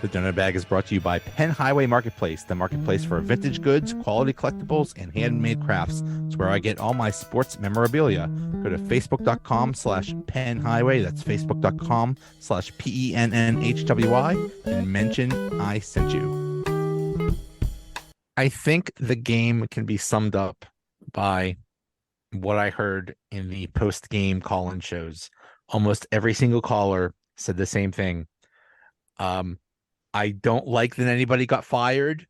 The Donut Bag is brought to you by Penn Highway Marketplace, the marketplace for vintage goods, quality collectibles, and handmade crafts. It's where I get all my sports memorabilia. Go to facebook.com/Penn Highway. That's facebook.com/PENNHWY and mention I sent you. I think the game can be summed up by what I heard in the post-game call-in shows. Almost every single caller said the same thing. I don't like that anybody got fired,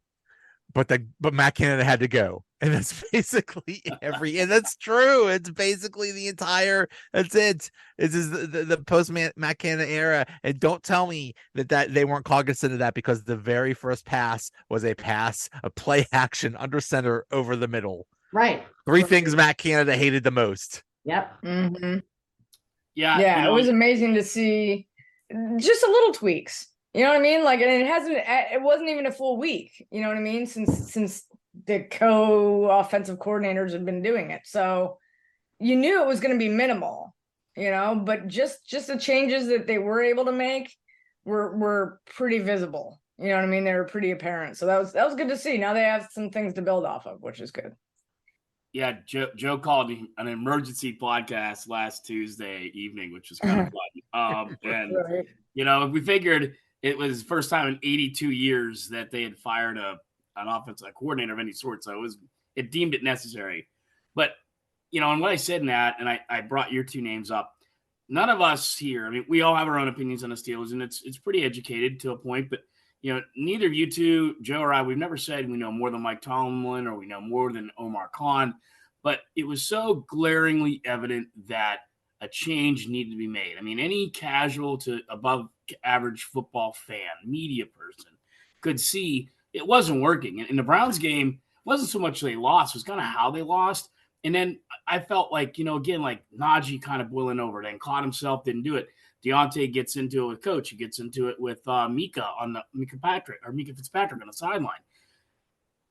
but Matt Canada had to go. And that's basically and that's true. It's basically the entire, that's it. This is the post Matt Canada era. And don't tell me that they weren't cognizant of that, because the very first pass was a play action under center over the middle. Right. Three things Matt Canada hated the most. Yep. Mm-hmm. Yeah. It was amazing to see just a little tweaks. You know what I mean? Like, and it wasn't even a full week, you know what I mean? Since the co-offensive coordinators had been doing it. So you knew it was going to be minimal, but just the changes that they were able to make were pretty visible. You know what I mean? They were pretty apparent. So that was good to see. Now they have some things to build off of, which is good. Yeah, Joe called an emergency podcast last Tuesday evening, which was kind of fun. And right. we figured it was the first time in 82 years that they had fired an offensive coordinator of any sort. So it deemed it necessary. But, and what I said in that, and I brought your two names up, none of us here, I mean, we all have our own opinions on the Steelers, and it's pretty educated to a point, but, neither of you two, Joe or I, we've never said we know more than Mike Tomlin or we know more than Omar Khan, but it was so glaringly evident that a change needed to be made. I mean, any casual to above average football fan, media person could see it wasn't working. And in the Browns game, it wasn't so much they lost, it was kind of how they lost. And then I felt like, again, like Najee kind of boiling over, then caught himself, didn't do it. Diontae gets into it with coach. He gets into it with Mika Fitzpatrick on the sideline.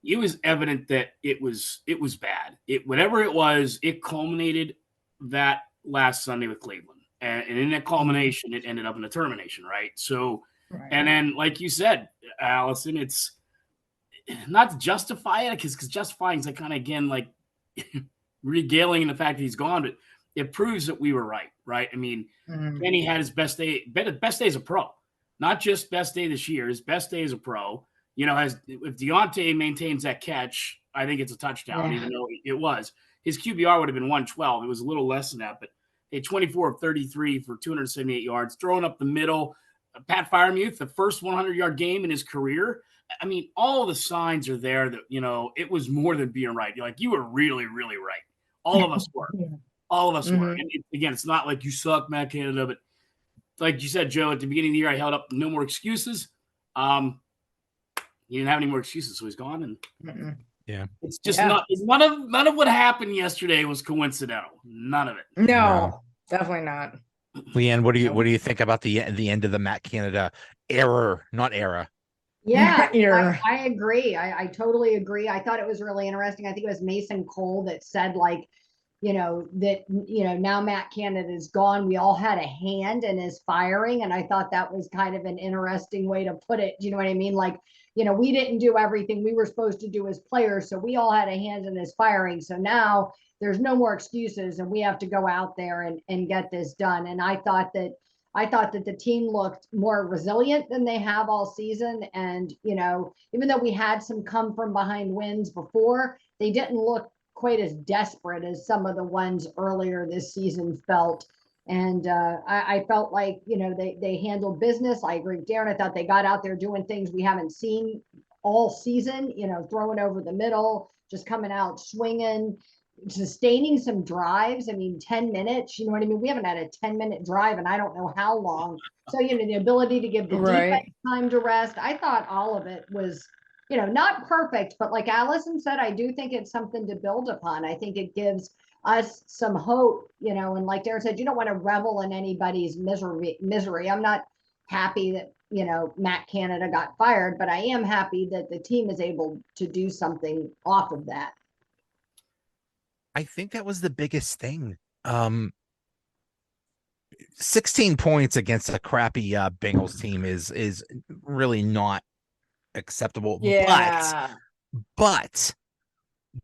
It was evident that it was bad. Whatever it was, it culminated that last Sunday with Cleveland. And in that culmination, it ended up in a termination, right? So, right. And then, like you said, Allison, it's not to justify it, because justifying is like kind of, again, like regaling in the fact that he's gone, but it proves that we were right? I mean, Kenny had his best day as a pro, not just best day this year, his best day as a pro. If Diontae maintains that catch, I think it's a touchdown, even though it was. His QBR would have been 112. It was a little less than that, but 24 of 33 for 278 yards, throwing up the middle. Pat Freiermuth, the first 100-yard game in his career. I mean, all the signs are there that, it was more than being right. You were really, really right. All of us were. All of us were. And again, it's not like you suck, Matt Canada, but like you said, Joe, at the beginning of the year, I held up no more excuses. He didn't have any more excuses, so he's gone. And yeah, it's just none of what happened yesterday was coincidental. None of it. No, definitely not. LeeAnn, what do you think about the end of the Matt Canada era? Not era. Yeah, I agree. I totally agree. I thought it was really interesting. I think it was Mason Cole that said, now Matt Canada is gone. We all had a hand in his firing. And I thought that was kind of an interesting way to put it. Do you know what I mean? We didn't do everything we were supposed to do as players. So we all had a hand in his firing. So now there's no more excuses, and we have to go out there and get this done. And I thought that the team looked more resilient than they have all season. And, even though we had some come from behind wins before, they didn't look quite as desperate as some of the ones earlier this season felt. And I felt like, they handled business. I agree with Darren. I thought they got out there doing things we haven't seen all season, throwing over the middle, just coming out swinging, sustaining some drives. I mean, 10 minutes, you know what I mean? We haven't had a 10-minute drive and I don't know how long. So, the ability to give the defense time to rest. I thought all of it was, not perfect, but like Allison said, I do think it's something to build upon. I think it gives us some hope, and like Darren said, you don't want to revel in anybody's misery. I'm not happy that, Matt Canada got fired, but I am happy that the team is able to do something off of that. I think that was the biggest thing. 16 points against a crappy Bengals team is really not acceptable. Yeah. But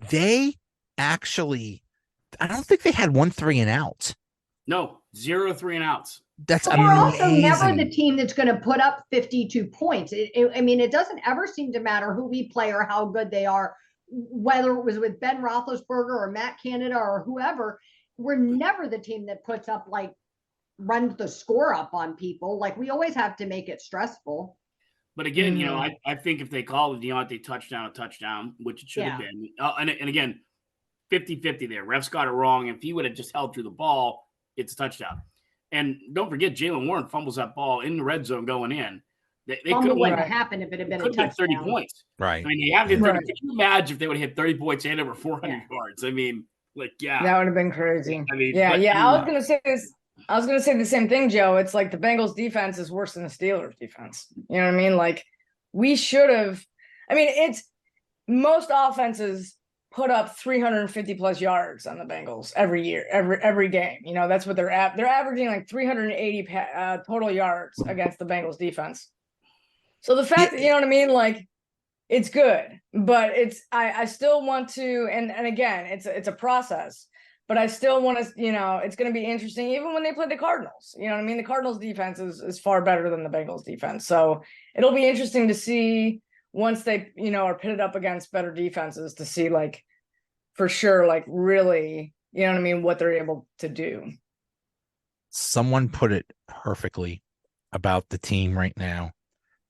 they actually, I don't think they had 1 3-and-out. No, 0 3-and-outs. That's But we're also never amazing. the team that's going to put up 52 points. I mean, it doesn't ever seem to matter who we play or how good they are, whether it was with Ben Roethlisberger or Matt Canada or whoever. We're never the team that puts up runs the score up on people. Like, we always have to make it stressful. But again, I think if they call the Diontae touchdown a touchdown, which it should have been, and again, 50-50 there. Refs got it wrong. If he would have just held through the ball, it's a touchdown. And don't forget, Jalen Warren fumbles that ball in the red zone going in. They could have wouldn't have happened if it had been a touchdown. 30 points. Right. I mean, they have hit 30. Could you imagine if they would have hit 30 points and over 400 yards? I mean, that would have been crazy. I mean, I was gonna say this. I was gonna say the same thing, Joe. It's like the Bengals defense is worse than the Steelers defense. You know what I mean? Like, we should have. I mean, it's most offenses put up 350 plus yards on the Bengals every year, every game. You know, that's what they're averaging, like 380 total yards against the Bengals defense. So the fact that, you know what I mean, like, it's good, but I still want to, and again, it's a process, but I still want to, it's going to be interesting even when they play the Cardinals. You know what I mean? The Cardinals defense is far better than the Bengals defense. So it'll be interesting to see once they, are pitted up against better defenses to see, like, for sure, like, really, you know what I mean, what they're able to do. Someone put it perfectly about the team right now.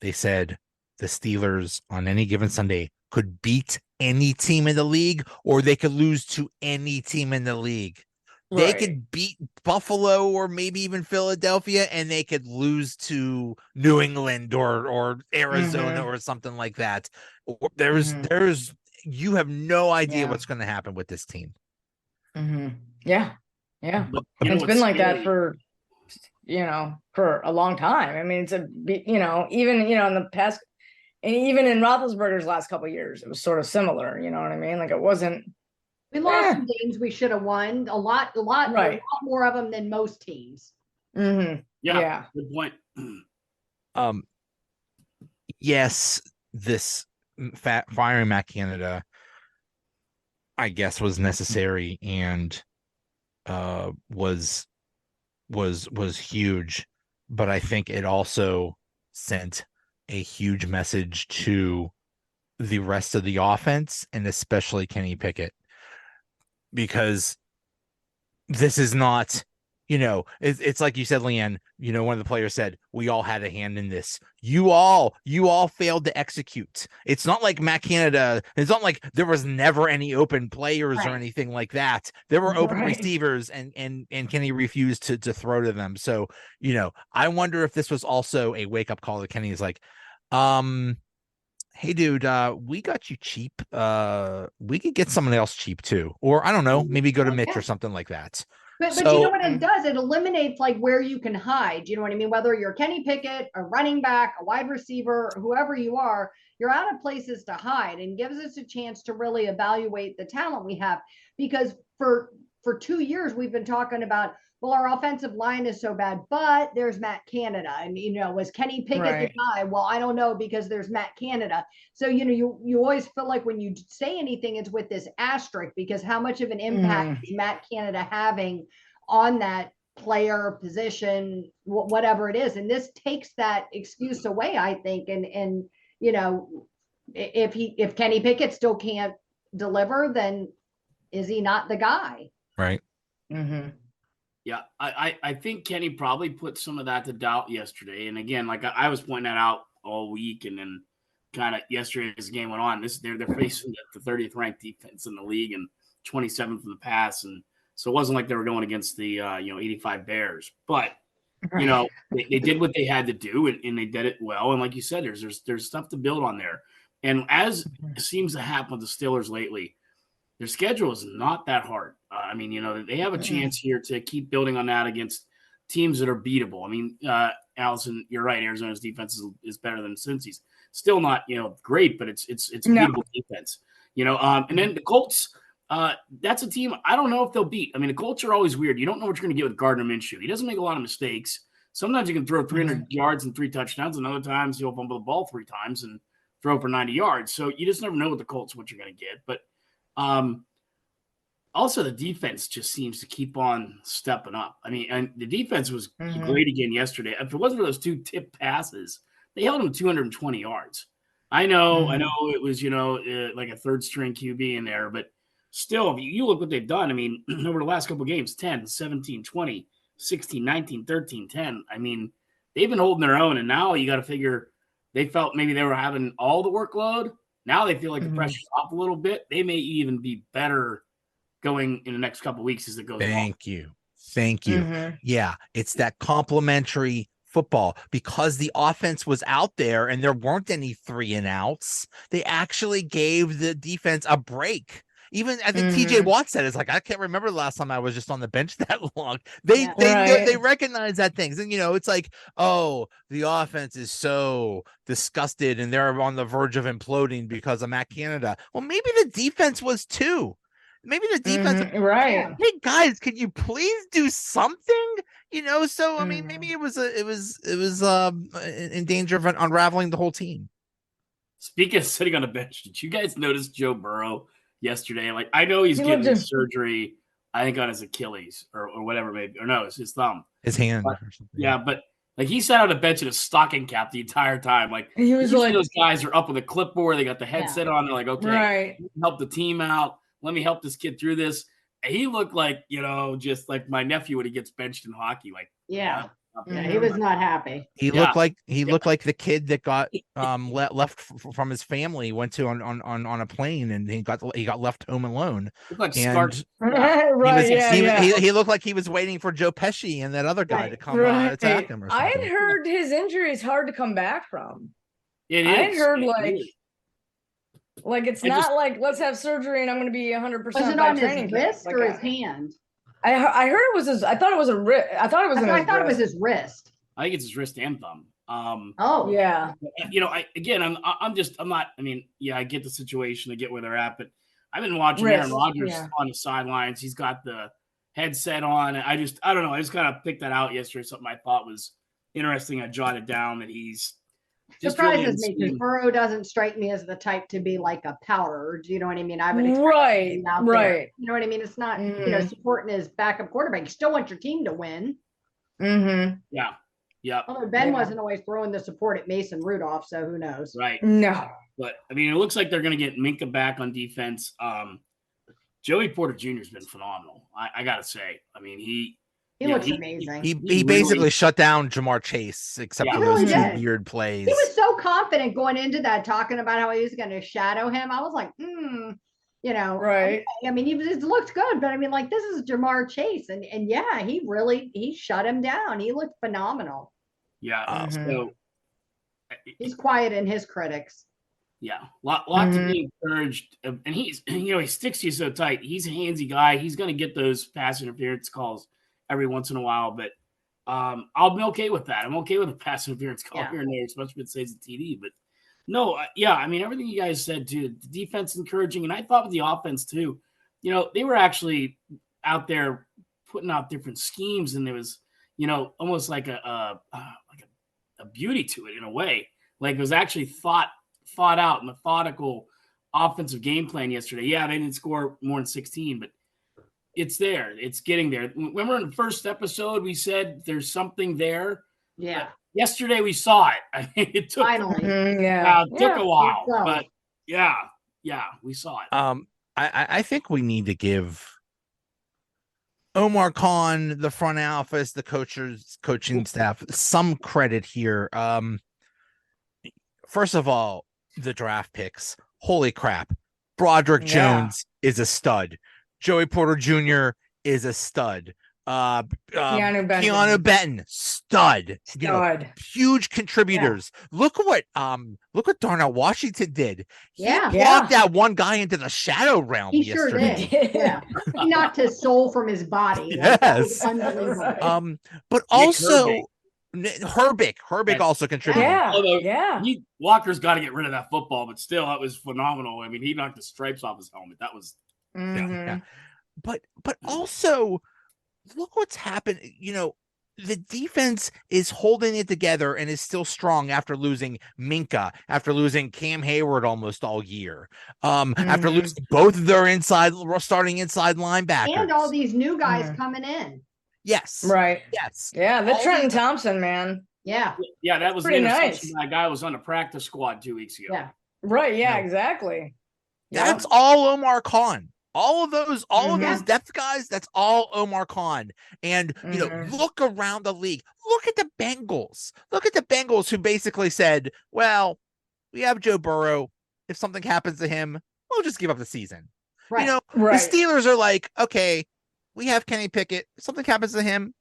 They said the Steelers on any given Sunday could beat any team in the league, or they could lose to any team in the league. They could beat Buffalo or maybe even Philadelphia, and they could lose to New England or Arizona or something like that. There's you have no idea what's going to happen with this team. Yeah. But it's been like that for a long time. I mean, even in the past, and even in Roethlisberger's last couple of years, it was sort of similar. You know what I mean? Like, it wasn't. We lost some games we should have won. A lot more of them than most teams. Yeah, good point. Yes, this firing Matt Canada, I guess, was necessary and was huge, but I think it also sent a huge message to the rest of the offense and especially Kenny Pickett, because this is not, it's like you said, LeeAnn, one of the players said, we all had a hand in this. You all failed to execute. It's not like Matt Canada. It's not like there was never any open players or anything like that. There were open receivers and Kenny refused to throw to them. So, I wonder if this was also a wake up call to Kenny. Is like, hey dude, we got you cheap. We could get someone else cheap too. Or I don't know, maybe go to Mitch or something like that. But you know what it does? It eliminates, like, where you can hide. You know what I mean? Whether you're Kenny Pickett, a running back, a wide receiver, whoever you are, you're out of places to hide, and gives us a chance to really evaluate the talent we have. Because for 2 years, we've been talking about, well, our offensive line is so bad, but there's Matt Canada. And, was Kenny Pickett the guy? Well, I don't know, because there's Matt Canada. So, you always feel like when you say anything, it's with this asterisk, because how much of an impact is Matt Canada having on that player, position, whatever it is? And this takes that excuse away, I think. And if Kenny Pickett still can't deliver, then is he not the guy? Right. Yeah, I think Kenny probably put some of that to doubt yesterday. And again, like I was pointing that out all week, and then kind of yesterday as the game went on, they're facing the 30th ranked defense in the league and 27th in the pass, and so it wasn't like they were going against the 85 Bears. But they did what they had to do, and they did it well. And like you said, there's stuff to build on there. And as seems to happen with the Steelers lately, their schedule is not that hard. I mean, they have a chance here to keep building on that against teams that are beatable. I mean, Allison, you're right. Arizona's defense is better than Cincy's. Still not, great, but it's a beatable defense. And then the Colts, That's a team I don't know if they'll beat. I mean, the Colts are always weird. You don't know what you're going to get with Gardner Minshew. He doesn't make a lot of mistakes. Sometimes you can throw 300 yards and 3 touchdowns, and other times he'll fumble the ball 3 times and throw for 90 yards. So you just never know with the Colts what you're going to get. But also the defense just seems to keep on stepping up. I mean, and the defense was great again yesterday. If it wasn't for those 2 tip passes, they held him 220 yards. I know it was, like a third string QB in there, but still, if you look what they've done. I mean, over the last couple of games, 10, 17, 20, 16, 19, 13, 10. I mean, they've been holding their own, and now you got to figure they felt maybe they were having all the workload. Now they feel like the pressure's off a little bit. They may even be better going in the next couple of weeks as it goes along. Thank you. Yeah, it's that complimentary football because the offense was out there and there weren't any 3 and outs. They actually gave the defense a break. Even I think TJ Watt said it's like, I can't remember the last time I was just on the bench that long. They recognize that things. And it's like, oh, the offense is so disgusted and they're on the verge of imploding because of Matt Canada. Well, maybe the defense was too. Maybe the defense, right? Hey guys, can you please do something? So I mean, maybe it was in danger of unraveling the whole team. Speaking of sitting on a bench, did you guys notice Joe Burrow yesterday? Like, I know he's getting surgery, I think on his Achilles or whatever, maybe, or no, it's his thumb, his hand, but, or something. Yeah, but like he sat on a bench in a stocking cap the entire time. Like he was like, those guys are up with a clipboard, they got the headset on, they're like, okay, help the team out. Let me help this kid through this. And he looked like, just like my nephew when he gets benched in hockey. Like, he was not happy. He looked like the kid that got left from his family, went to on a plane, and he got left home alone. Like he looked like he was waiting for Joe Pesci and that other guy to come attack him. Or something. I had heard his injury is hard to come back from. I had heard like it's not like let's have surgery and I'm going to be 100%. Was it on his wrist or his hand? I heard it was his. I thought it was a wrist. I thought it was his wrist. I think it's his wrist and thumb. Yeah. I'm not. I mean, I get the situation. I get where they're at, but I've been watching Aaron Rodgers on the sidelines. He's got the headset on. I don't know. I just kind of picked that out yesterday. Something I thought was interesting. I jotted down that he's. Surprises me because Burrow doesn't strike me as the type to be like a powder. Do you know what I mean? I would right. You know what I mean? It's not supporting his backup quarterback. You still want your team to win. Yeah. Although Ben wasn't always throwing the support at Mason Rudolph, so who knows? Right. No. But I mean, it looks like they're going to get Minka back on defense. Joey Porter Jr. has been phenomenal. I gotta say. I mean, he looks amazing. He basically shut down Jamar Chase, except for those 2 weird plays. He was so confident going into that, talking about how he was going to shadow him. I was like, right. I mean, he looked good, but I mean, like, this is Jamar Chase, and he shut him down. He looked phenomenal. Yeah. So he's quiet in his critics. Yeah, lot to be encouraged, and he's he sticks to you so tight. He's a handsy guy. He's going to get those pass interference calls every once in a while, but I'll be okay with that. I'm okay with a pass interference call here and there, especially if it says a TD. But no, I mean, everything you guys said too. The defense encouraging, and I thought with the offense too. They were actually out there putting out different schemes, and there was almost like a beauty to it in a way. Like it was actually thought out, methodical offensive game plan yesterday. Yeah, they didn't score more than 16, but it's there. It's getting there. Remember in the first episode, we said there's something there. Yeah. But yesterday we saw it. I mean, it took finally. Took a while, but we saw it. I think we need to give Omar Khan, the front office, the coaching staff, some credit here. First of all, the draft picks. Holy crap. Broderick Jones is a stud. Joey Porter Jr. is a stud. Keanu Benton, stud. Huge contributors. Look what Darnell Washington did. He plugged that one guy into the shadow realm. He yesterday. Sure did. Yeah. He knocked his soul from his body. Yes. But also Herbick also contributed. Walker's got to get rid of that football, but still, that was phenomenal. I mean, he knocked the stripes off his helmet. That was Mhm. But also look what's happened. The defense is holding it together and is still strong after losing Minka, after losing Cam Hayward almost all year, after losing both of their starting inside linebackers. And all these new guys Mhm. coming in. Yes. Right. Yes. Yeah, the All Trenton these- Thompson, man. Yeah. Yeah, that was the Pretty interception. nice. That guy was on the practice squad 2 weeks ago. Yeah. Right, yeah, No. exactly. That's all Omar Khan. All of those Mhm. depth guys, that's all Omar Khan. And, Mhm. look around the league. Look at the Bengals. Look at the Bengals who basically said, well, we have Joe Burrow. If something happens to him, we'll just give up the season. Right. Right. The Steelers are like, okay, we have Kenny Pickett. If something happens to him,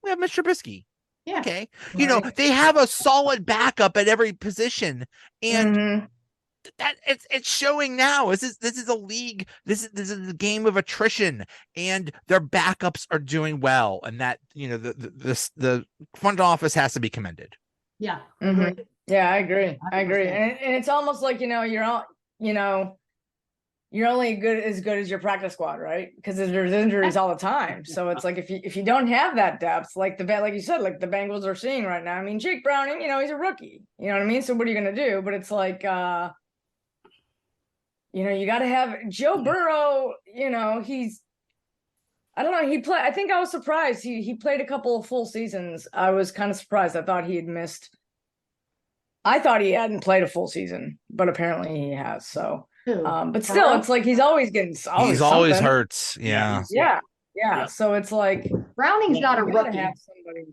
we have Mr. Trubisky. Yeah. Okay. Right. They have a solid backup at every position. And Mhm. that it's showing now. This is a league. This is a game of attrition, and their backups are doing well, and that the front office has to be commended. Yeah. Mhm. Yeah, I agree. I agree. 100%. And it's almost like, you're all, you're only as good as your practice squad, right? Because there's injuries all the time. So it's like if you don't have that depth, like you said, like the Bengals are seeing right now. I mean, Jake Browning, he's a rookie. You know what I mean? So what are you gonna do? But it's like you got to have Joe Burrow. He's, I don't know. I think I was surprised. He played a couple of full seasons. I was kind of surprised. I thought he had missed. I thought he hadn't played a full season, but apparently he has. So, Who? but still, it's like he's always getting. He's always something. hurts. Yeah. Yeah. Yeah. So it's like Browning's not a you gotta rookie. have somebody.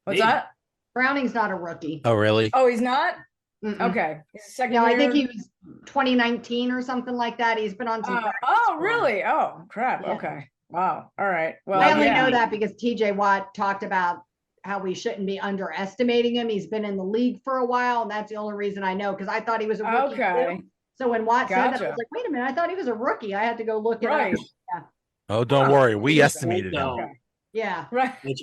What's Maybe. that? Browning's not a rookie. Oh, really? Oh, he's not. Mm-mm. Okay, he's a second No, I year. think he was 2019 or something like that. He's been on some. practice Oh, squad. really? Oh, crap. Yeah. Okay. Wow. All right. Well, I only yeah. know that because TJ Watt talked about how we shouldn't be underestimating him. He's been in the league for a while, and that's the only reason I know, because I thought he was a rookie. Okay. Too. So when Watt said that, I Gotcha. was like, wait a minute, I thought he was a rookie. I had to go look it Right. up. Oh, don't worry. We He was estimated old, him. though, Okay. Yeah. Right. Which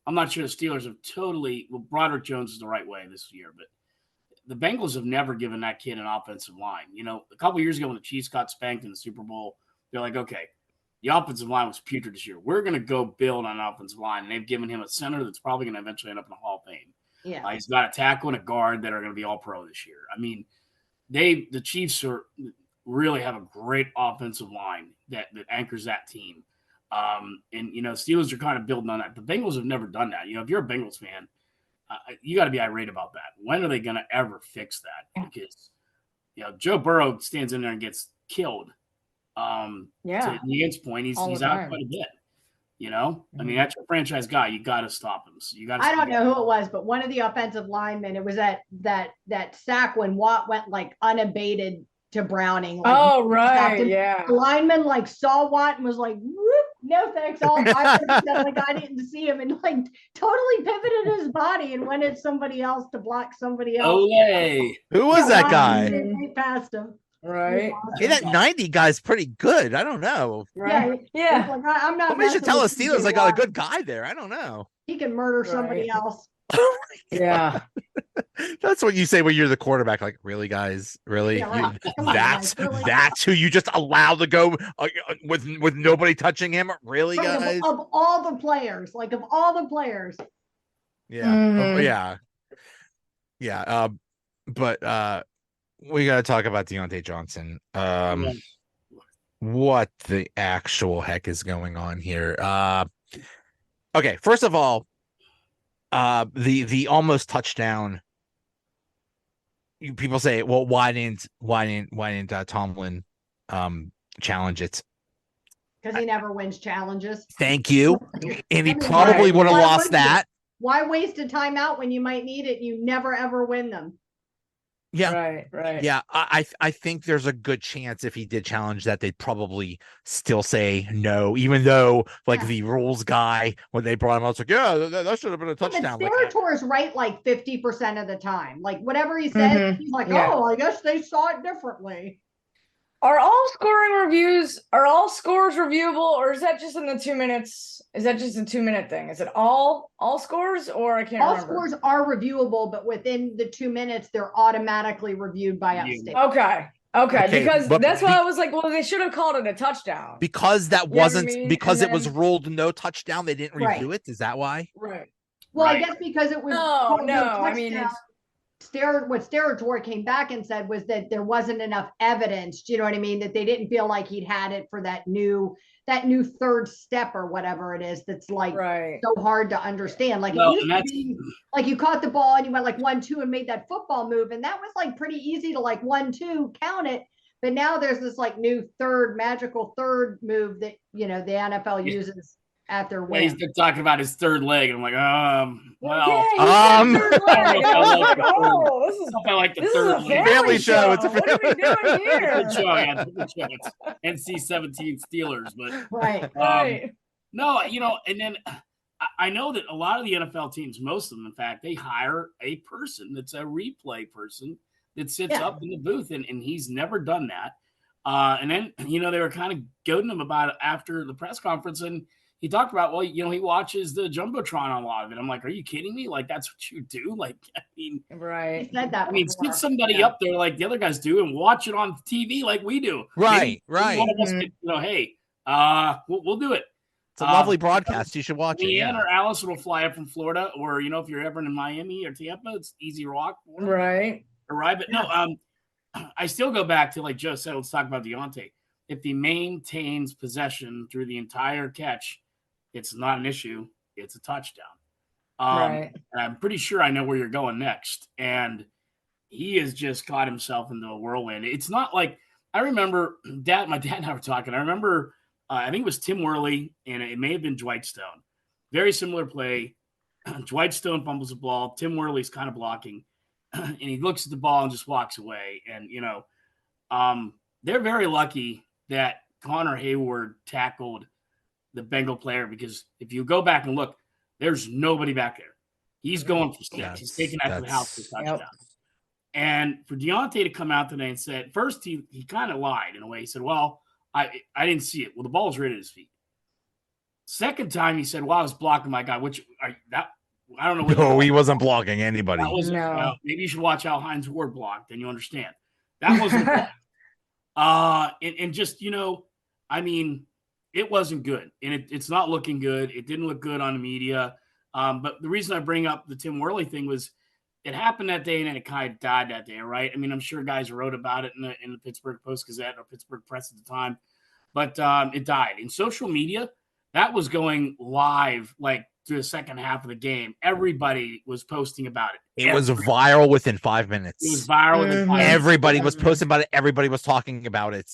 I'm not sure the Steelers have totally. Well, Broderick Jones is the right way this year, but the Bengals have never given that kid an offensive line. A couple years ago when the Chiefs got spanked in the Super Bowl, they're like, okay, the offensive line was putrid this year. We're going to go build on an offensive line. And they've given him a center that's probably going to eventually end up in the Hall of Fame. Yeah. He's got a tackle and a guard that are going to be all pro this year. I mean, the Chiefs really have a great offensive line that anchors that team. And Steelers are kind of building on that. The Bengals have never done that. If you're a Bengals fan, you got to be irate about that. When are they going to ever fix that? Because Joe Burrow stands in there and gets killed. To Leeann's point, he's out quite a bit. I mean, that's your franchise guy. You got to stop him. So you got. I don't know who it was, but one of the offensive linemen. It was that sack when Watt went like unabated to Browning. Like, Oh, right. Yeah. the lineman like saw Watt and was like, whoop, no thanks. All 5% like I didn't see him, and like totally pivoted his body and went at somebody else to block somebody else. Olay. Who was that guy? Right past him. Right. Hey, that 90 guy's pretty good. I don't know. Right. Yeah. Yeah. Like, I'm not. Somebody should messing tell the with Steelers TJ they got a Watt. good guy there. I don't know. He can murder somebody Right. else. Yeah. That's what you say when you're the quarterback. Like, really, guys? Really? Yeah, right. Come on, That's guys, really? that's who you just allow to go with nobody touching him? Really, Right, guys? of all the players, Yeah. Mhm. Oh, yeah. Yeah. But we got to talk about Diontae Johnson. What the actual heck is going on here? Okay, first of all, the almost touchdown. People say, well, why didn't Tomlin challenge it? because he never wins challenges. Thank you. And he I mean, probably why- would have why lost would you? that. Why waste a timeout when you might need it? You never ever win them. Yeah. Right. Yeah, I think there's a good chance if he did challenge that they'd probably still say no, even though like Yeah. the rules guy, when they brought him out, was like, yeah, that should have been a But touchdown. Like, Steratore is right like 50% of the time. Like whatever he says, Mhm. he's like, Yeah. oh, I guess they saw it differently. Are all scores reviewable, or is that just in the 2 minutes? Is that just a 2-minute thing? Is it all scores, or I can't All remember? scores are reviewable, but within the 2 minutes, they're automatically reviewed by Yeah. upstate. Okay. Okay, Okay, because but that's why I was like, well, they should have called it a touchdown. because that You know what I wasn't mean? because And it was then- ruled no touchdown. They didn't Right. review it. Is that why? Right. Well, I Right. guess because it was No, called no, I mean, touchdown, it's what Steratore came back and said was that there wasn't enough evidence. Do you know what I mean? That they didn't feel like he'd had it for that new third step or whatever it is. That's like right. so hard to understand. Like Well, it used and to that's- be like you caught the ball and you went like 1-2 and made that football move, and that was like pretty easy to like 1-2 count it. But now there's this like new magical third move that the NFL uses at their Yeah, he's whim. been talking about his third leg, and I'm like, well, yeah, he um, said third leg, and I was like, oh, I like the this is third a leg. family show. show. It's a What are we doing here? Good show, yeah, good show. It's NC-17 Steelers, but Right. Right. no, and then I know that a lot of the NFL teams, most of them, in fact, they hire a person that's a replay person that sits Yeah. up in the booth, and he's never done that. And then, they were kind of goading him about it after the press conference, and he talked about, well, he watches the Jumbotron on a lot of it. I'm like, are you kidding me? Like, that's what you do? Like, I mean, Right. He said that before. sit somebody up there like the other guys do and watch it on TV like we do. Right, Maybe right. one of us could, hey, we'll do it. It's a lovely broadcast. You should watch it. LeeAnn Yeah. or Allison will fly up from Florida, or if you're ever in Miami or Tampa, it's easy rock. Right. Right. But no, I still go back to, like Joe said, let's talk about Diontae. If he maintains possession through the entire catch, it's not an issue. It's a touchdown. Right. And I'm pretty sure I know where you're going next. And he has just caught himself into a whirlwind. It's not like I remember my dad and I were talking. I remember, I think it was Tim Worley, and it may have been Dwight Stone. Very similar play. Dwight Stone fumbles the ball. Tim Worley's kind of blocking, and he looks at the ball and just walks away. And, they're very lucky that Connor Hayward tackled the Bengal player, because if you go back and look, there's nobody back there. He's going for sticks. He's taking that to the house for a touchdown. Yep. And for Diontae to come out today and said, first he kind of lied in a way. He said, well, I didn't see it. Well, the ball's right at his feet. Second time he said, well, I was blocking my guy, which I don't know. No, he wasn't blocking anybody. That was, No. maybe you should watch how Hines Ward blocked, then you understand. That wasn't blocked. And just, I mean, it wasn't good, and it's not looking good. It didn't look good on the media. But the reason I bring up the Tim Worley thing was it happened that day, and then it kind of died that day, right? I mean, I'm sure guys wrote about it in the Pittsburgh Post-Gazette or Pittsburgh Press at the time, but it died. In social media, that was going live like through the second half of the game. Everybody was posting about it. It was viral within 5 minutes. It was viral within 5 minutes. Everybody was posting about it. Everybody was talking about it.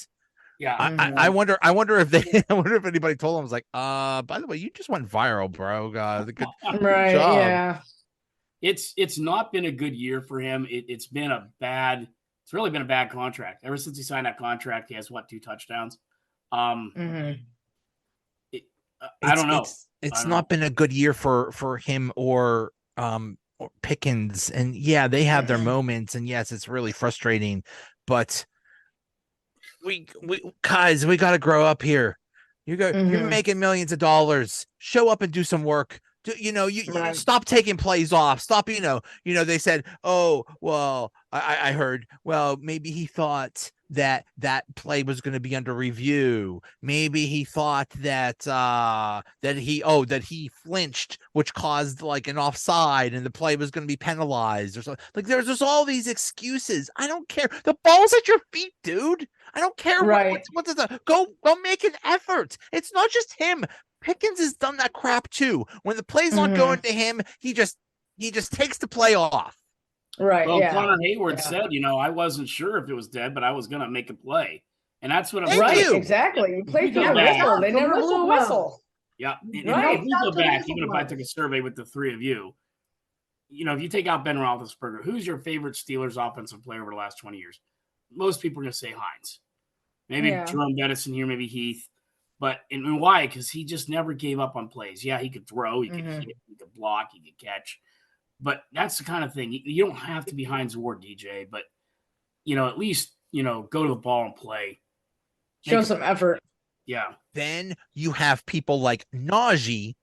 Yeah. I wonder if they I wonder if anybody told them, was like, by the way, you just went viral, bro. Good Right. job. Yeah. It's not been a good year for him. It's really been a bad contract. Ever since he signed that contract, he has 2 touchdowns. Mhm. I don't know. It's not been a good year for him or Pickens. And yeah, they have their moments, and yes, it's really frustrating, but we guys, we got to grow up here. You're making millions of dollars. Show up and do some work. You Right. stop taking plays off. Stop, they said, oh, well, I heard, well, maybe he thought that play was going to be under review. Maybe he thought that he flinched, which caused like an offside, and the play was going to be penalized or something. Like, there's just all these excuses. I don't care. The ball's at your feet, dude. I don't care. Right. Go make an effort. It's not just him. Pickens has done that crap too. When the play's not going to him, he just takes the play off. Right. Well, Yeah. Connor Hayward said, I wasn't sure if it was dead, but I was going to make a play. And that's what I'm Thank Right. you. Exactly. You played You the go back. whistle. They The never blew a whistle whistle. Yeah. And Right. if we go That's what back, this even if I was. took a survey with the 3 of you, if you take out Ben Roethlisberger, who's your favorite Steelers offensive player over the last 20 years? Most people are going to say Hines. Maybe Yeah. Jerome Bettis here, maybe Heath. But and why? Because he just never gave up on plays. Yeah, he could throw, he could hit, he could block, he could catch. But that's the kind of thing. You don't have to be Hines Ward, DJ, but at least, go to the ball and play. Show some effort. Yeah. Then you have people like Najee,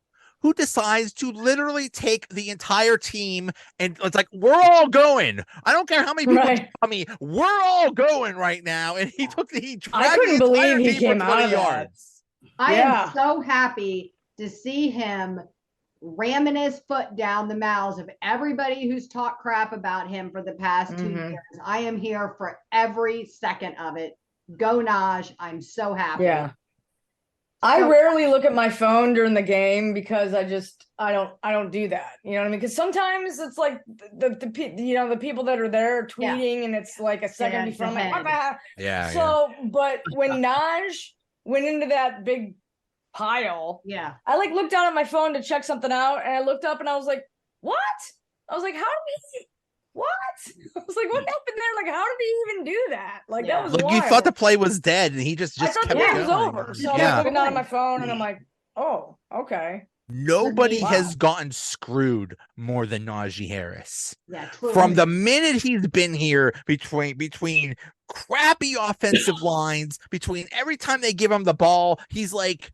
who decides to literally take the entire team and it's like, we're all going. I don't care how many people tell me, we're all going right now. And he I couldn't believe he came out of yards. I am so happy to see him ramming his foot down the mouths of everybody who's talked crap about him for the past 2 years. I am here for every second of it. Go Naj. I'm so happy. Yeah. I rarely look at my phone during the game because I don't do that. You know what I mean? Because sometimes it's like the people that are there tweeting and it's like a second before I'm like, but when Naj went into that big pile, I like looked down at my phone to check something out and I looked up and I was like, what? I was like, how did he? What? I was like, what happened there? Like, how did he even do that? Like, that was wild. You thought the play was dead, and he just I thought kept the game going. was over. So I was looking down at my phone, and I'm like, oh, okay. Nobody has gotten screwed more than Najee Harris. Yeah, true. From the minute he's been here, between crappy offensive lines, between every time they give him the ball, he's like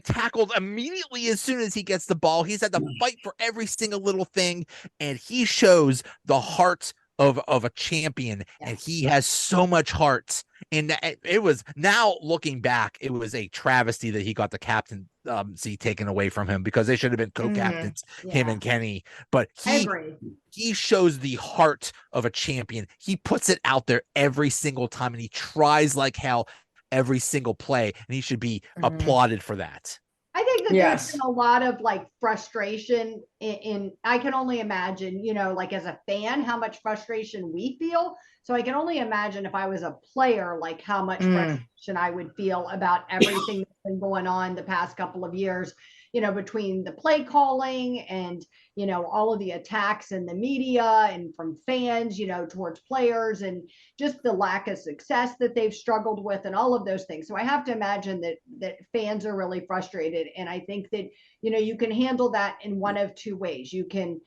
tackled immediately as soon as he gets the ball. He's had to fight for every single little thing, and he shows the heart of a champion, and he has so much heart. And it was, now looking back, it was a travesty that he got the captaincy taken away from him, because they should have been co-captains, him and Kenny. But he shows the heart of a champion. He puts it out there every single time, and he tries like hell every single play, and he should be applauded for that. I think that there's been a lot of like frustration in I can only imagine, like as a fan, how much frustration we feel. So I can only imagine if I was a player, like how much frustration I would feel about everything that's been going on the past couple of years, between the play calling and, all of the attacks in the media and from fans, towards players, and just the lack of success that they've struggled with and all of those things. So I have to imagine that fans are really frustrated. And I think that, you can handle that in one of two ways. You can,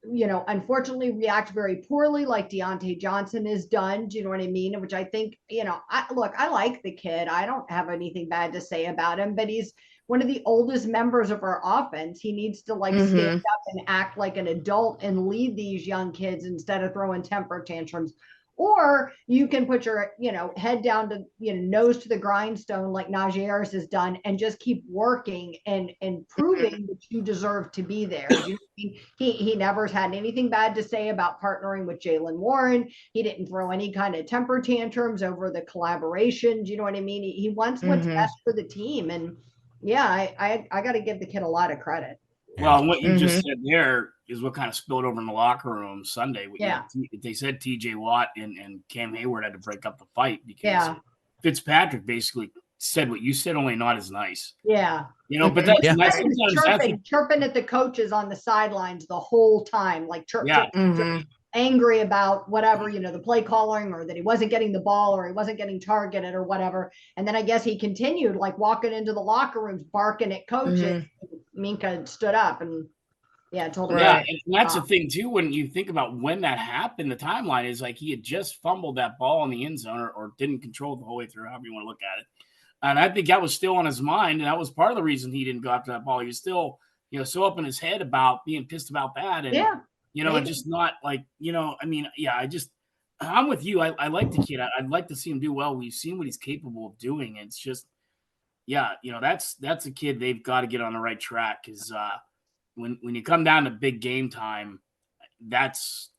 unfortunately react very poorly like Diontae Johnson has done. Do you know what I mean? Which I think, I like the kid. I don't have anything bad to say about him, but he's one of the oldest members of our offense. He needs to stand up and act like an adult and lead these young kids instead of throwing temper tantrums. Or you can put your, head down to, nose to the grindstone like Najee Harris has done, and just keep working and proving that you deserve to be there. He never had anything bad to say about partnering with Jaylen Warren. He didn't throw any kind of temper tantrums over the collaboration. Do you know what I mean? He wants what's best for the team. And I got to give the kid a lot of credit. Well, what you just said there is what kind of spilled over in the locker room Sunday. They said TJ Watt and Cam Hayward had to break up the fight because Fitzpatrick basically said what you said, only not as nice. Yeah. But that's nice. Chirping at the coaches on the sidelines the whole time, like chirping. Angry about whatever, the play calling, or that he wasn't getting the ball, or he wasn't getting targeted or whatever. And then I guess he continued like walking into the locker rooms, barking at coaches. Minka stood up and told him. Yeah, and that's the thing too, when you think about when that happened, the timeline is like he had just fumbled that ball in the end zone or didn't control it the whole way through, however you want to look at it. And I think that was still on his mind, and that was part of the reason he didn't go after that ball. He was still, so up in his head about being pissed about that. And and just not like, I'm with you. I like the kid. I'd like to see him do well. We've seen what he's capable of doing. It's just, that's a kid they've got to get on the right track. Because when you come down to big game time, that's,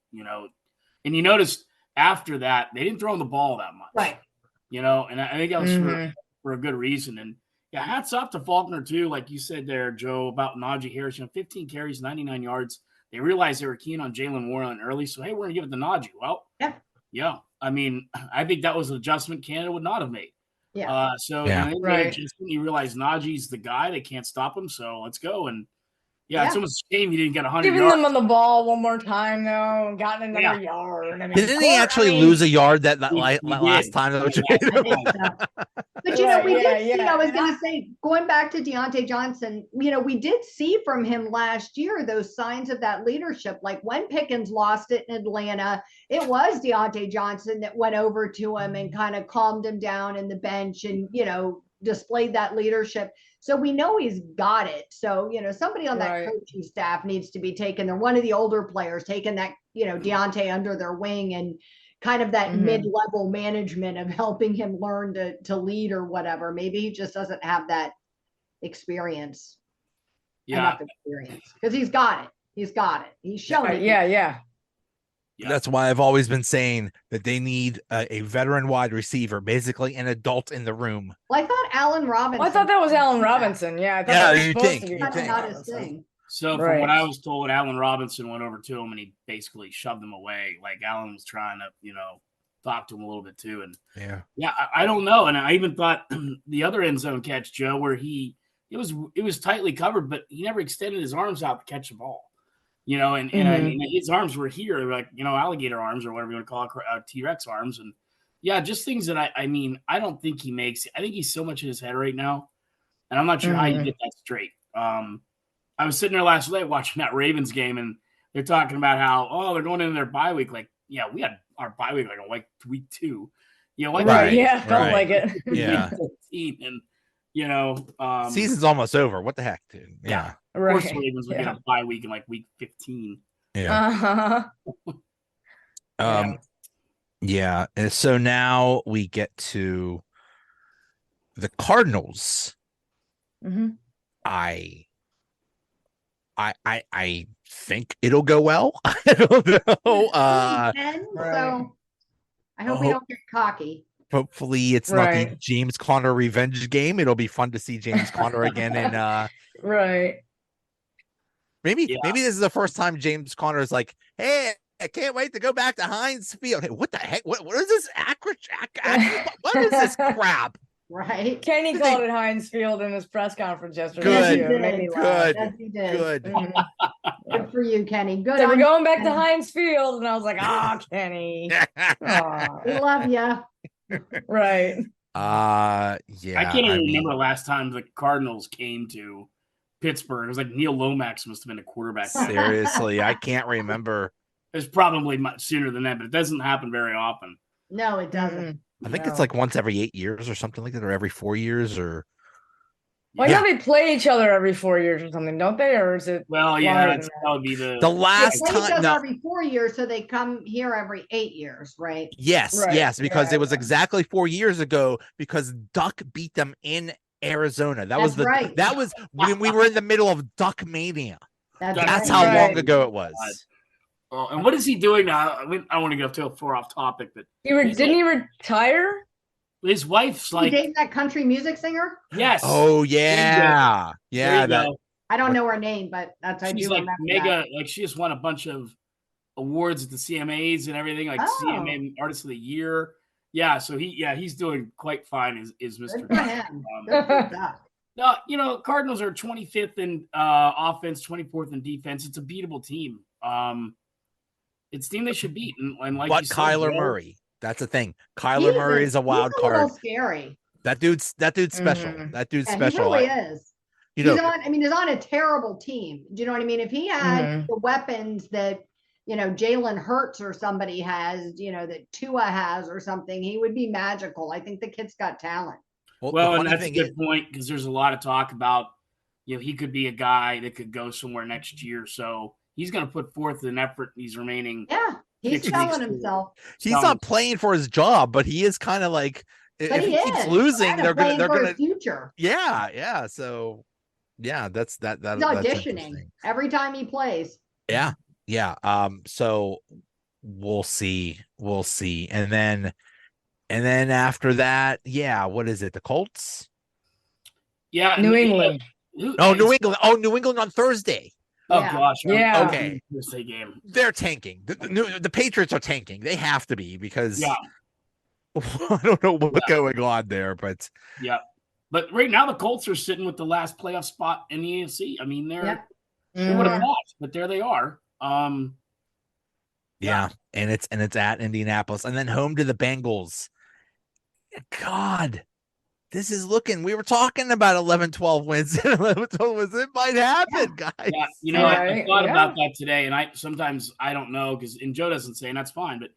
and you notice after that, they didn't throw him the ball that much. Right. And I think that was for a good reason. And hats off to Faulkner too. Like you said there, Joe, about Najee Harris, 15 carries, 99 yards. They realized they were keen on Jaylen Warren early. So, hey, we're going to give it to Najee. Well, I mean, I think that was an adjustment Canada would not have made. You realize Najee's the guy. They can't stop him. So let's go. And it's almost a shame he didn't get 100 yards. Giving them on the ball one more time, though, and gotten another yard. I mean, didn't he actually lose a yard that last time? Though? But, we did see, I was going to say, going back to Diontae Johnson, we did see from him last year those signs of that leadership. Like when Pickens lost it in Atlanta, it was Diontae Johnson that went over to him and kind of calmed him down in the bench and, displayed that leadership. So we know he's got it. So, somebody on that Right. coaching staff needs to be taking one of the older players, taking that, Diontae under their wing and kind of that Mhm. mid-level management of helping him learn to lead or whatever. Maybe he just doesn't have that experience. Enough experience. Because he's got it. He's got it. He's shown it. Yeah. Yeah. That's why I've always been saying that they need a veteran wide receiver, basically an adult in the room. Well, I thought Allen Robinson. Well, I thought that was Allen Robinson. Yeah, I thought Yeah, that was you supposed think, to be you That's think. not his thing. So from what I was told, Allen Robinson went over to him and he basically shoved him away. Like Allen was trying to, talk to him a little bit too. And I don't know. And I even thought the other end zone catch, Joe, where it was tightly covered, but he never extended his arms out to catch the ball. And I mean, his arms were here, like, alligator arms or whatever you want to call it, T-Rex arms. And just things that I don't think he makes. I think he's so much in his head right now. And I'm not sure how you get that straight. I was sitting there last night watching that Ravens game and they're talking about how, they're going into their bye week. Like, we had our bye week like week 2. Felt like it. Yeah. 15, and season's almost over. What the heck, dude? Yeah. Of course, the Ravens would get a bye week in like week 15. Yeah. Yeah. And so now we get to the Cardinals. I think it'll go well. I don't know. So I hope we don't get cocky. Hopefully it's not the James Conner revenge game. It'll be fun to see James Conner again. And maybe this is the first time James Conner is like, hey, I can't wait to go back to Heinz Field. Hey, what the heck? What is this? What is this crap? Right. Kenny called it Heinz Field in his press conference yesterday. Good. Yes, he did. Good. Good for you, Kenny. Good. So we're going back to Heinz Field, and I was like, Kenny. We love you. Right. I can't even remember the last time the Cardinals came to Pittsburgh. It was like Neil Lomax must have been a quarterback. Seriously, I can't remember. It's probably much sooner than that, but it doesn't happen very often. No, it doesn't. I think it's like once every 8 years or something like that, or every 4 years, or. Well, I know they play each other every 4 years or something, don't they? Or is it? Well, yeah, that would be the last time. No. Every 4 years, so they come here every 8 years, right? Yes, because it was exactly 4 years ago because Duck beat them in Arizona. That was when we were in the middle of Duck Mania. That's how long ago it was. Oh, and what is he doing now? I mean, I don't want to go too far off topic, but didn't he retire? His wife's like dating that country music singer. Yes. Oh yeah, yeah. I don't know her name, but that's she's like mega. Like she just won a bunch of awards at the CMAs and everything, like CMA Artist of the Year. Yeah, so he's doing quite fine. Is Mr. Good for him. Good for Duck. No, Cardinals are 25th in offense, 24th in defense. It's a beatable team. It's a team they should beat. And like but Kyler Murray, that's the thing. Kyler Murray is a wild card. A little scary. That dude's special. That dude's special. He really is. He's on a terrible team. Do you know what I mean? If he had the weapons that Jalen Hurts or somebody has, that Tua has or something, he would be magical. I think the kid's got talent. Well, and that's a good point because there's a lot of talk about, he could be a guy that could go somewhere next year. So he's going to put forth an effort in these remaining. Yeah, he's selling himself. He's not playing for his job, but he is kind of like, if he keeps losing, they're going to future. Yeah. So that's that. He's auditioning every time he plays. Yeah. So we'll see. And then after that, what is it? The Colts? Yeah. New England. New England on Thursday. Oh gosh. Yeah. Okay. Thursday game. They're tanking. The Patriots are tanking. They have to be because I don't know what's going on there, but But right now the Colts are sitting with the last playoff spot in the AFC. I mean, they would have lost, but there they are. And it's at Indianapolis and then home to the Bengals. God, this is looking. We were talking about 11-12 wins. 11-12 wins. It might happen, guys. Yeah, I thought about that today, and sometimes I don't know because Joe doesn't say, and that's fine. But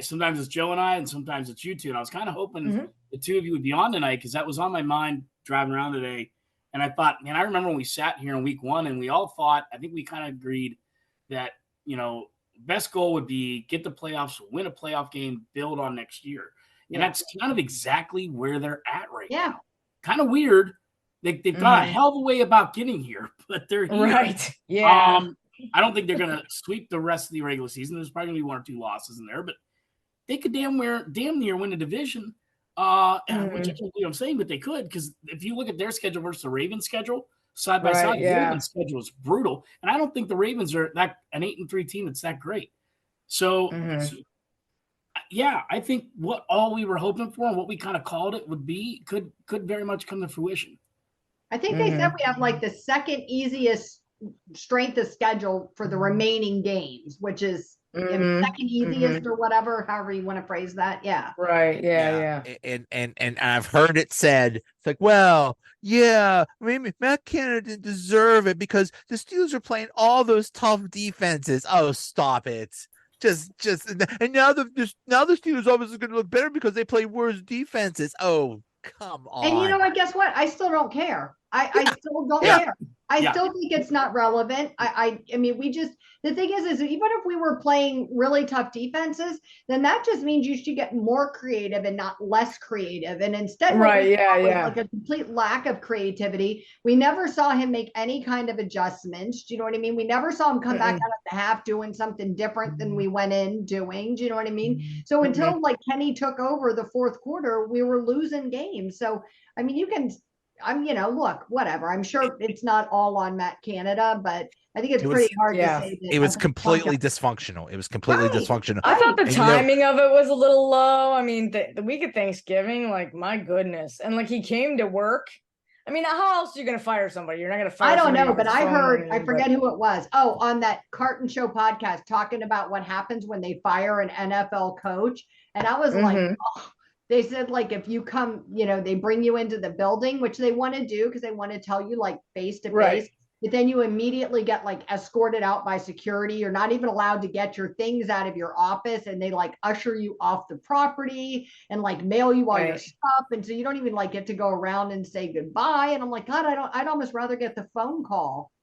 sometimes it's Joe and I, and sometimes it's you two. And I was kind of hoping the two of you would be on tonight because that was on my mind driving around today. And I thought, man, I remember when we sat here in week 1 and we all thought, I think we kind of agreed that, best goal would be get the playoffs, win a playoff game, build on next year. And that's kind of exactly where they're at right now. Kind of weird. They've got a hell of a way about getting here, but they're here. Right. Yeah. I don't think they're going to sweep the rest of the regular season. There's probably going to be 1 or 2 losses in there, but they could damn near win a division. Which I can't believe I'm saying, but they could, because if you look at their schedule versus the Ravens schedule, side by side, the Ravens schedule is brutal. And I don't think the Ravens are an 8-3 team that's that great. So, I think what all we were hoping for and what we kind of called it would be could very much come to fruition. I think they said we have like the second easiest strength of schedule for the remaining games, which is second easiest or whatever, however you want to phrase that. Yeah. Right. Yeah. And I've heard it said, it's like, well, yeah, maybe Matt Canada didn't deserve it because the Steelers are playing all those tough defenses. Oh, stop it. Just and now the Steelers obviously going to look better because they play worse defenses. Oh, come on. And you know what? Guess what? I still don't care. I still don't care. I still think it's not relevant. I mean, the thing is even if we were playing really tough defenses, then that just means you should get more creative and not less creative. And instead, like a complete lack of creativity. We never saw him make any kind of adjustments. Do you know what I mean? We never saw him come back out of the half doing something different than we went in doing. Do you know what I mean? So until like Kenny took over the fourth quarter, we were losing games. So, I mean, look, whatever. I'm sure it's not all on Matt Canada, but I think it's pretty hard to say that it was completely dysfunctional. It was completely dysfunctional. I thought the timing of it was a little low. I mean, the week of Thanksgiving, like, my goodness. And like, he came to work. I mean, how else are you going to fire somebody? You're not going to fire somebody. I don't know, but I heard, I forget who it was. Oh, on that Carton Show podcast, talking about what happens when they fire an NFL coach. And I was like, oh. They said, like, if you come, they bring you into the building, which they want to do because they want to tell you, like, face to face. But then you immediately get, like, escorted out by security. You're not even allowed to get your things out of your office. And they, like, usher you off the property and, like, mail you all your stuff. And so you don't even, like, get to go around and say goodbye. And I'm like, God, I'd almost rather get the phone call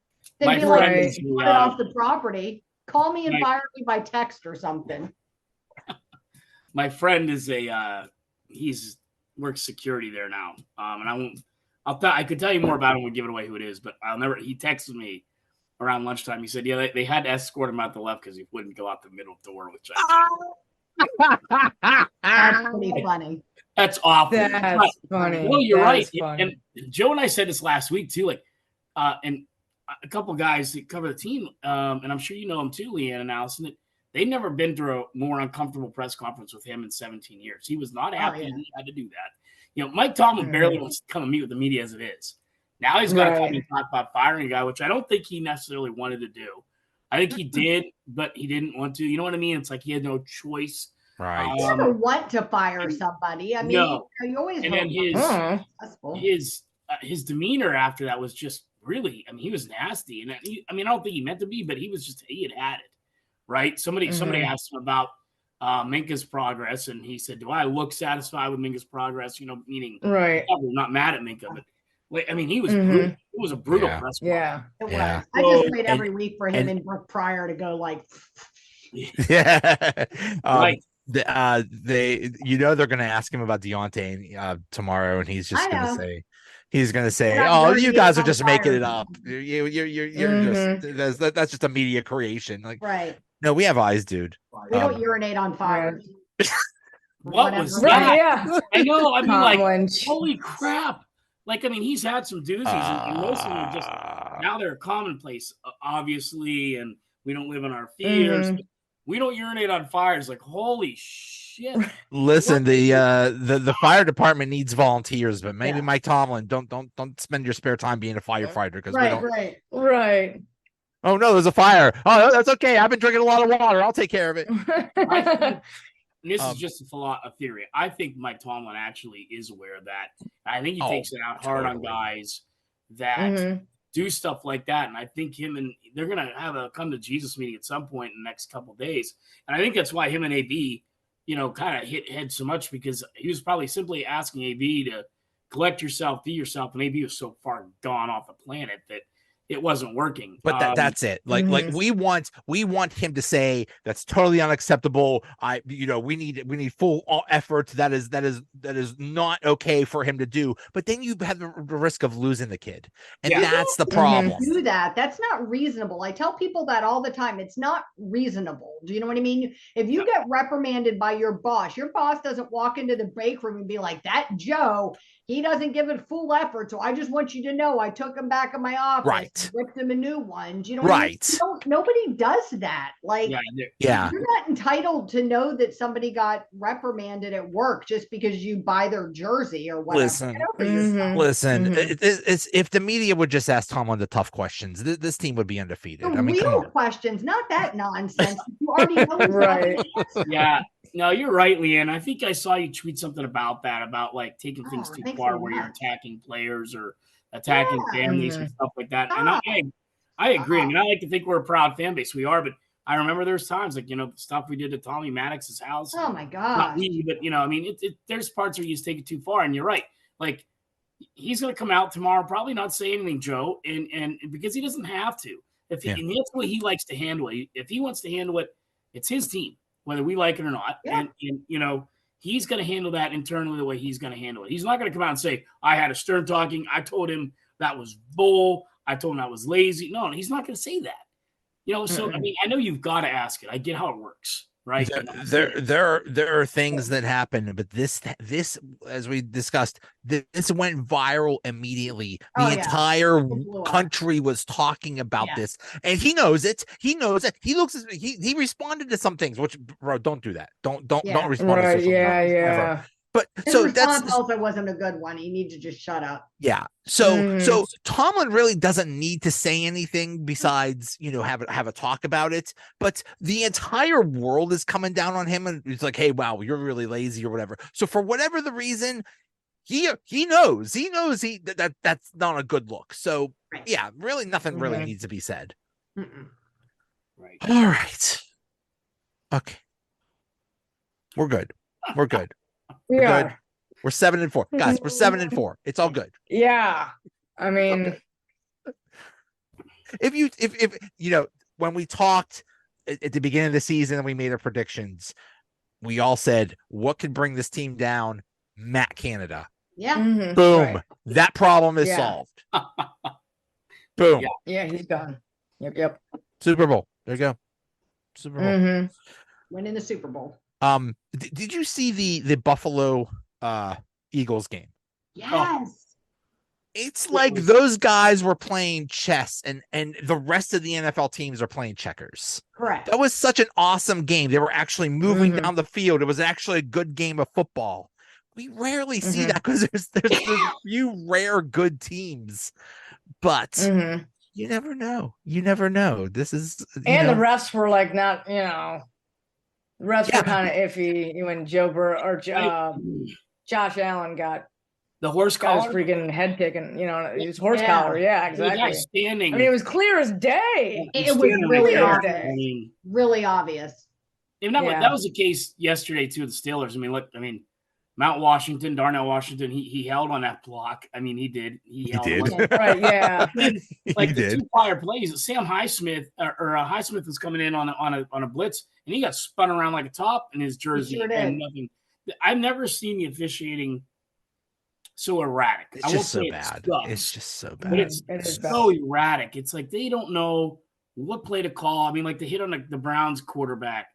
than be, like, escorted off the property. Call me and fire me by text or something. My friend is he's works security there now. And I could tell you more about him. We'll give it away who it is, but he texted me around lunchtime. He said, they had to escort him out the left because he wouldn't go out the middle door, which That's pretty funny. That's awful. That's funny. Well, you're right. And Joe and I said this last week too, and a couple guys that cover the team, and I'm sure you know them too, LeeAnn and Allison, that they've never been through a more uncomfortable press conference with him in 17 years. He was not happy he had to do that. Mike Tomlin barely wants to come and meet with the media as it is. Now he's got to come and talk about firing a guy, which I don't think he necessarily wanted to do. I think he did, but he didn't want to. You know what I mean? It's like he had no choice. Right. You never want to fire somebody. I mean, you always and then his demeanor after that was just really, I mean, he was nasty. And I don't think he meant to be, but he had it. Right? Somebody asked him about Minka's progress, and he said, "Do I look satisfied with Minka's progress?" Meaning, not mad at Minka, but I mean, he was brutal. It was a brutal press. Yeah, it was. I just wait every week for him and Brooke Pryor to go like. They're going to ask him about Diontae tomorrow, and he's just going to say. He's gonna say, "Oh, you guys are just making it up. You're just that's just a media creation." Like, no, we have eyes, dude. We don't urinate on fire. What was that? Yeah. I know. I mean, like, holy crap! Like, I mean, he's had some doozies, and most of them are just now they're commonplace, obviously, and we don't live in our fears. We don't urinate on fires. Like, holy shit! Listen, the fire department needs volunteers, but maybe Mike Tomlin don't spend your spare time being a firefighter because we don't. Right. Oh no, there's a fire. Oh, that's okay. I've been drinking a lot of water. I'll take care of it. This is just a theory. I think Mike Tomlin actually is aware of that. I think he takes it out hard on guys that do stuff like that. And I think they're going to have a come to Jesus meeting at some point in the next couple of days. And I think that's why him and AB, kind of hit head so much, because he was probably simply asking AB to collect yourself, be yourself. And maybe he was so far gone off the planet that it wasn't working. But that's it. Like we want him to say that's totally unacceptable. We need full effort. That is not okay for him to do. But then you have the risk of losing the kid, and that's the problem. Do that. That's not reasonable. I tell people that all the time. It's not reasonable. Do you know what I mean? If you get reprimanded by your boss doesn't walk into the break room and be like, that Joe, he doesn't give it full effort. So I just want you to know I took him back in my office. Right. Whipped him a new one. Do you know right. what I mean? Nobody does that. Like, yeah. You're not entitled to know that somebody got reprimanded at work just because you buy their jersey or whatever. Listen, it's if the media would just ask Tomlin the tough questions, this team would be undefeated. The real questions, not that nonsense. You already know right. Yeah. No, you're right, LeeAnn. I think I saw you tweet something about that, about like taking things too far where you're attacking players or attacking families and stuff like that. And I agree. I mean, I like to think we're a proud fan base. We are, but I remember there's times like, the stuff we did to Tommy Maddox's house. Oh my God. Not we, but I mean, there's parts where you just take it too far, and you're right. Like, he's going to come out tomorrow, probably not say anything, Joe, and because he doesn't have to. And that's the way he likes to handle it. If he wants to handle it, it's his team, whether we like it or not. Yeah. And he's going to handle that internally the way he's going to handle it. He's not going to come out and say, I had a stern talking. I told him that was bull. I told him I was lazy. No, he's not going to say that. So I mean, I know you've got to ask it. I get how it works, right? There are things that happen, but this, as we discussed, this went viral immediately. The entire country was talking about this, and he knows it. He knows it. He responded to some things, which, bro, don't do that. Don't respond to social media ever. But his response also wasn't a good one. You need to just shut up. Yeah. So Tomlin really doesn't need to say anything besides, have a talk about it. But the entire world is coming down on him, and it's like, hey, wow, you're really lazy or whatever. So for whatever the reason, he knows that's not a good look. So yeah, really nothing really needs to be said. Right. All right. Okay. We're good. We're good. We're good. We're 7-4, guys. We're 7-4. It's all good. Yeah, I mean, if when we talked at the beginning of the season and we made our predictions, we all said what could bring this team down? Matt Canada. Yeah. Boom. Right. That problem is solved. Boom. Yeah, he's done. Yep. Super Bowl. There you go. Super Bowl. Winning the Super Bowl. Did you see the Buffalo Eagles game? Yes. It's like those guys were playing chess and the rest of the NFL teams are playing checkers. Correct. That was such an awesome game. They were actually moving down the field. It was actually a good game of football. We rarely see that because there's a few rare good teams, but you never know. You never know. This is the refs were like not, the refs were kind of iffy when Josh Allen got the horse collar, freaking head kicking. His horse collar. Yeah, exactly. Standing. I mean, it was clear as day. It was really obvious. Really obvious. That was the case yesterday too. The Steelers. I mean, Mount Washington, Darnell Washington. He held on that block. I mean, he did. He did. Right. Yeah. Like the two prior plays, Sam Highsmith Highsmith was coming in on a blitz, and he got spun around like a top in his jersey and nothing. I've never seen the officiating so erratic. It's just so bad. It's just so bad. But it's so erratic. It's like they don't know what play to call. I mean, like the hit on the Browns quarterback.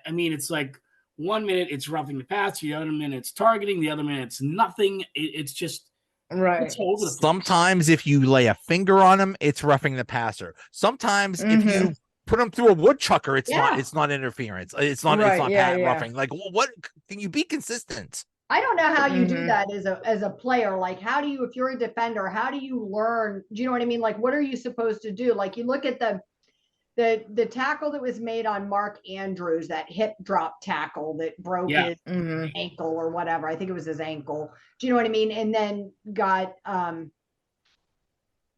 I mean, it's like 1 minute it's roughing the pass, the other minute it's targeting, the other minute it's nothing. It's just right. Sometimes if you lay a finger on him, it's roughing the passer. Sometimes if you put him through a woodchucker, it's not interference. It's not roughing. Like, what can you be consistent? I don't know how you do that as a player. Like, how do you, if you're a defender, how do you learn? Do you know what I mean? Like, what are you supposed to do? Like, you look at the tackle that was made on Mark Andrews, that hip drop tackle that broke his ankle or whatever. I think it was his ankle. Do you know what I mean? And then got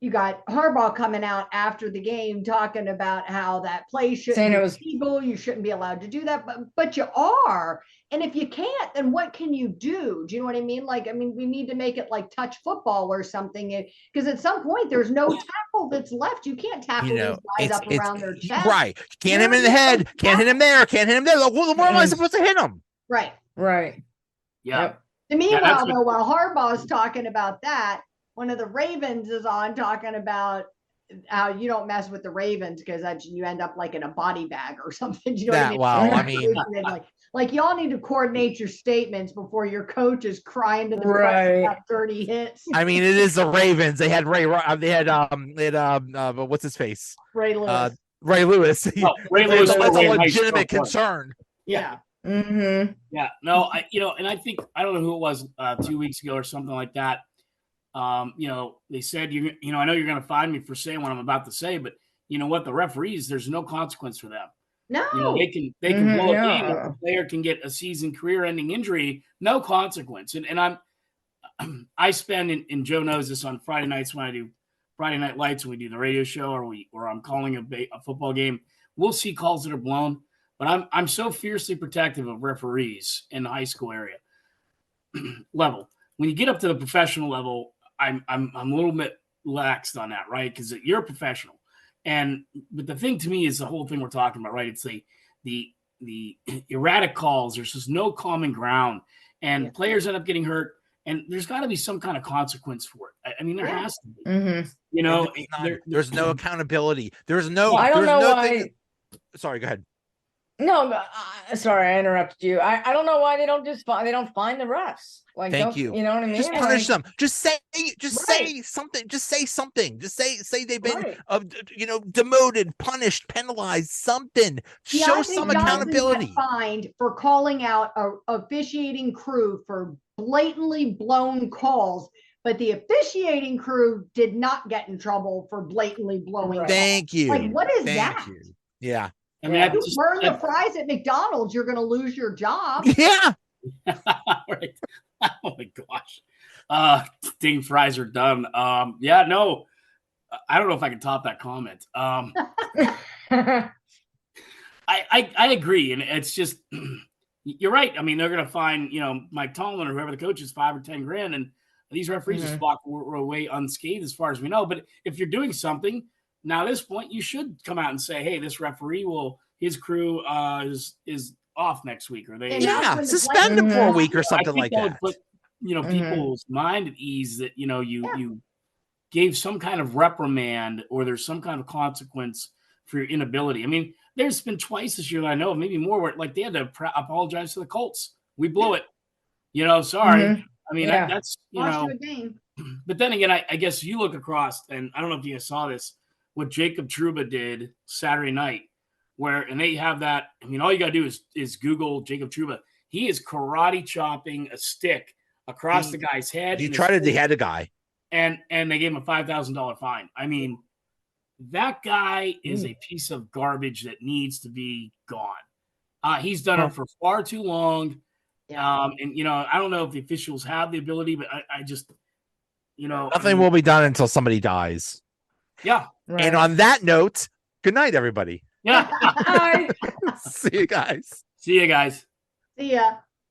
you got Harbaugh coming out after the game talking about how that play Saying shouldn't it be was- legal. You shouldn't be allowed to do that, but you are. And if you can't, then what can you do? Do you know what I mean? Like, I mean, we need to make it like touch football or something, because at some point there's no tackle that's left. You can't tackle these guys up around their chest. Right. Can't hit him in the head. Can't hit him there. Can't hit him there. Like, what am I supposed to hit him? Right. Right. Yeah. Yep. And meanwhile, though, while Harbaugh's talking about that, one of the Ravens is on talking about how you don't mess with the Ravens because you end up like in a body bag or something. You know what I mean? Well, I mean, like y'all need to coordinate your statements before your coach is crying to the press about 30 hits. I mean, it is the Ravens. They had what's his face? Ray Lewis. Ray Lewis. Ray Lewis. That's a legitimate concern. Yeah. Mm-hmm. Yeah. No, and I think, I don't know who it was 2 weeks ago or something like that. They said, I know you're going to find me for saying what I'm about to say, but you know what? The referees, there's no consequence for them. No. They can blow a game. If a player can get a season career-ending injury, no consequence. And I spend, and Joe knows this, on Friday nights when I do Friday Night Lights, when we do the radio show, or I'm calling a football game, we'll see calls that are blown. But I'm so fiercely protective of referees in the high school area level. When you get up to the professional level, I'm a little bit laxed on that, right? Because you're a professional. But the thing to me is the whole thing we're talking about, right? It's the erratic calls. There's just no common ground, and players end up getting hurt. And there's got to be some kind of consequence for it. I mean, there has to be. Mm-hmm. There's no accountability. There's no. I don't know why. Sorry, go ahead. No, sorry, I interrupted you. I don't know why they don't find the refs. Like, Thank you. You know what I mean? Just punish them. Just say Right. something. Just say something. Just say they've been, Right. demoted, punished, penalized, something. Show Diontae some Johnson accountability. got fined for calling out a officiating crew for blatantly blown calls, but the officiating crew did not get in trouble for blatantly blowing calls. Thank you. Like, what is Thank that? you. Yeah. I mean, If you burn the fries at McDonald's, you're going to lose your job. Yeah. Right. Oh my gosh. Ding, fries are done. Yeah, no, I don't know if I can top that comment. I agree. And it's just, you're right. I mean, they're going to find, Mike Tomlin or whoever the coach is, $5 or $10 grand. And these referees just were away unscathed as far as we know. But if you're doing something now at this point, you should come out and say, hey, this referee his crew is off next week, or they suspend him for a week or something like that. Would put, people's mind at ease that, you gave some kind of reprimand, or there's some kind of consequence for your inability. I mean, there's been twice this year that I know, maybe more, where like they had to apologize to the Colts. We blew it. Sorry. I mean, that's, Lost you a game. But then again, I guess you look across, and I don't know if you guys saw this, what Jacob Trouba did Saturday night, and they have that. I mean, all you got to do is Google Jacob Trouba. He is karate chopping a stick across the guy's head. He tried to behead a guy. And they gave him a $5,000 fine. I mean, that guy is a piece of garbage that needs to be gone. He's done it for far too long. Yeah. And, I don't know if the officials have the ability, but I just, nothing will be done until somebody dies. Yeah. Right. And on that note, good night, everybody. Yeah. Bye. See you guys. See you guys. See ya.